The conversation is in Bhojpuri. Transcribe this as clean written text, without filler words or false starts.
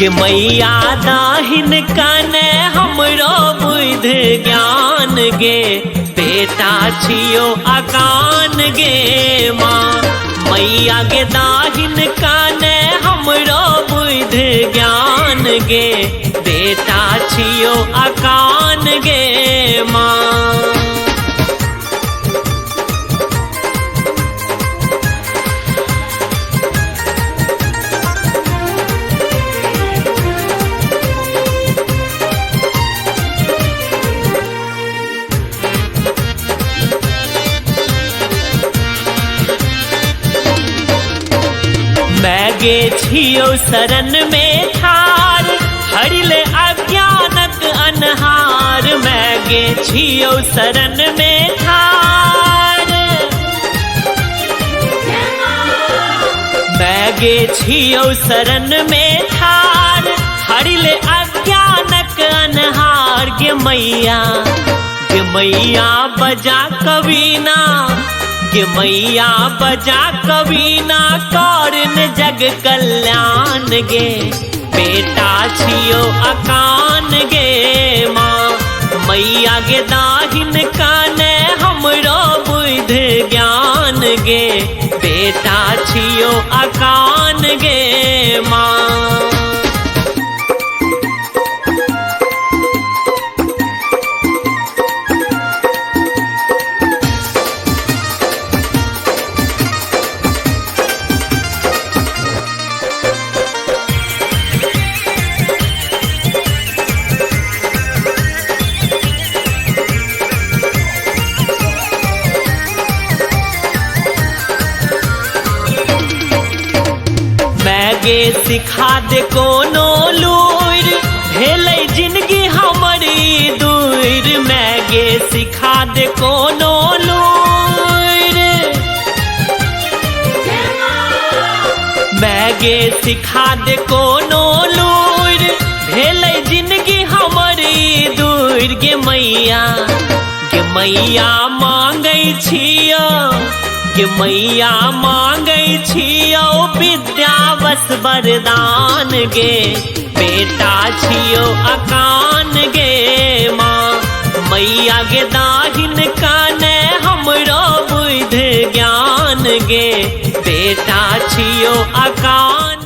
गे मैया दाहिन काने हमरो बुद्धि ज्ञान गे, बेटा छियो अकान गे माँ। मैया गे दाहिन काने हमरो बुद्धि ज्ञान गे, बेटा छियो अकान गे माँ। मैं गे छियो शरण में ठार, हरिले अज्ञानक अनहार। मैं गे छियो शरण में ठार, मैं गे छियो शरण में ठार, हरिले अज्ञानक अनहार। गे मैया बजा कवीना, गे मैया बजा कवीना कौरन जग कल्याण गे, बेटा छियो अकान गे माँ। मैया गे दाहिन काने हमरो बुद्धि ज्ञान गे, बेटा छियो अकान गे माँ। गे सिखा दे कोनो लूर, भेलै जिंदगी हमारी दूर। मैं गे सिखा दे कोनो लूर, मैं गे सिखा दे कोनो लूर, भेलै जिंदगी हमारी दूर। गे मैया मांगै छियो, गे मैया मांगै छियो विद्या बस वरदान गे, बेटा छियो अकान गे माँ। मैया गे दाहिन काने हमरो बुद्धि ज्ञान गे, बेटा छियो अकान।